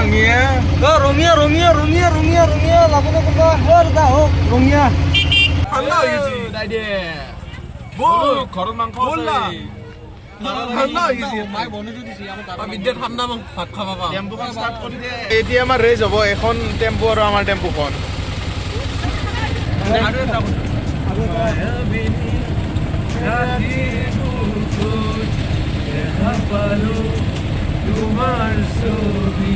ৰঙীয়া ৰঙীয়া ৰঙীয়া ৰঙীয়া ৰঙীয়া ৰঙীয়া লাভনে কোনোবা দা হোক ৰঙীয়া ঠাণ্ডা হৈ গৈছে দাই দে বল ঘৰত মাংস আছে ঠাণ্ডা হৈ গৈছে মাই বনাই দিছে আমাৰ বিদ্যা ঠাণ্ডা ভাত খাব পাবা টেম্পুখন ষ্টাৰ্ট কৰি দে এতিয়া আমাৰ ৰেজ হ'ব এখন টেম্পু আৰু আমাৰ টেম্পুখন আৰু এটা তোমার ছবি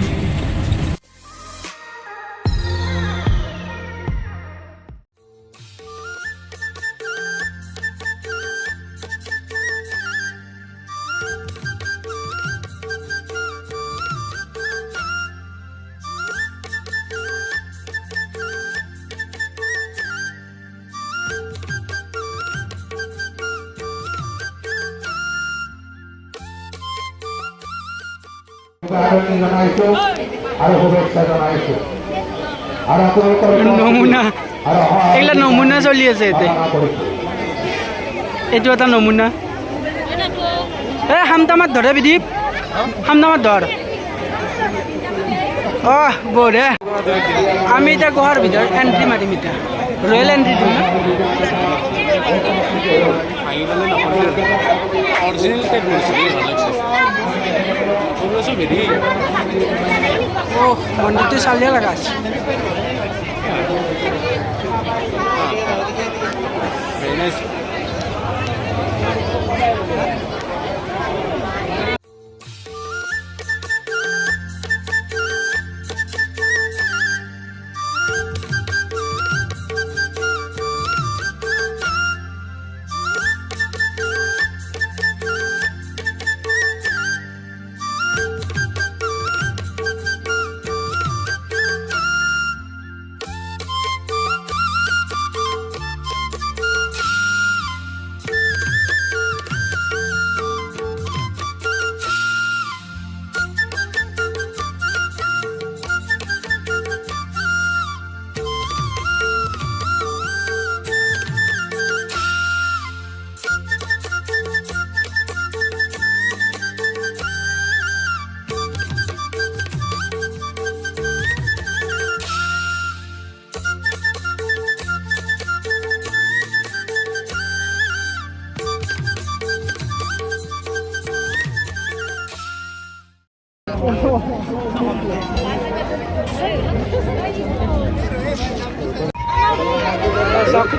নমুনা এইগিলা নমুনা চলি আছে এতিয়া এইটো এটা নমুনা হামতামাত ধৰে বিদীপ হামতামাত ধৰ বঢ়িয়া আমি এতিয়া গুহাৰ ভিতৰত এণ্ট্ৰি মাৰিম এতিয়া ৰয়েল এণ্ট্ৰি দিম না মন্দিৰটি চালিয়ে লাগা আছে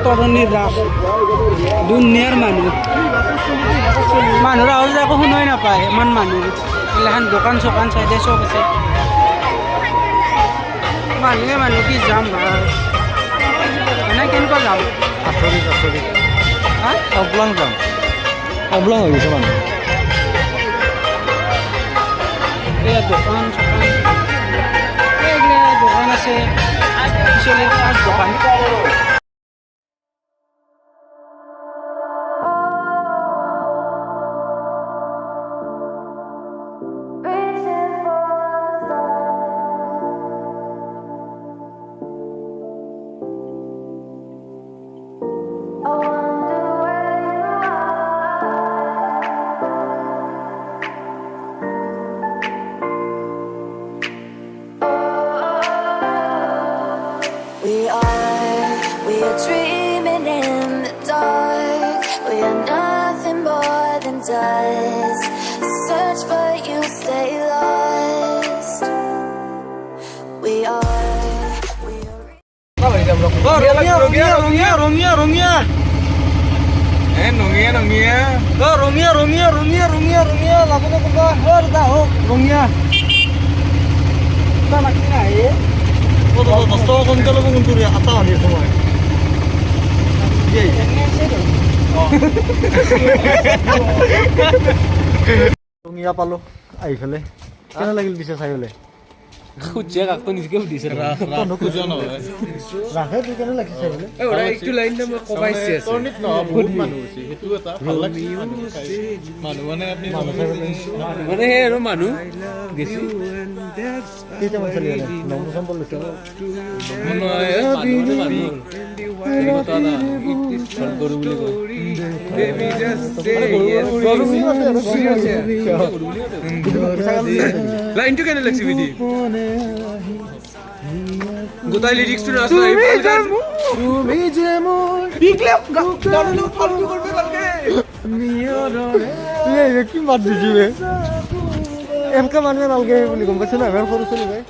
তৰণী ৰাস দুনিয়াৰ মানুহৰ আৱাজ একো শুনাই নাপায় ইমান মানুহ এইগিলাখান দোকান চোকান চাইডে চব আছে মানুহ কি যাম মানে কেনেকুৱা যাম অবলং যাম অবলং হৈ গৈছে মানুহ এয়া দোকান চোকান এইগিলা দোকান আছে পিছলৈ দোকান We are dreaming in the dark. We are nothing more than dust. Search but you stay lost. We are Rangia লাভনে কোনোবা দা হোক ৰঙীয়া মাতি নাহে 10 টাকা কমকে ল'ব কিন্তু আটা আনি সময় ৰঙীয়া পালো আহি পেলাই কেনে লাগিল পিছে চাই পেলাই খুজিয়া কাকটো নিজকে সুধিছে ৰাখে তুই কেনে লাগিছে চাই পেলাই একটু লাইন মই কবাইছে বহুত মানুহ হৈছে সেইটো এটা ভাল লাগছে মানুহ মানে আপনি মানে হে আৰু মানুহ গেছি কেইটা মান চলি আছে নম্বৰ সম্পল লৈছে লাইনটো কেনে লাগছে বিধি গোটাই লিৰিক্সটো নাচ নাই তুমি যে মোৰ পিকলে গানো ফালতু করবে কালকে এই কি মাত দিছিবে এমকা মানুহে নালগে বুলি গম পাইছ না এবাৰ সৰু চলি ভাই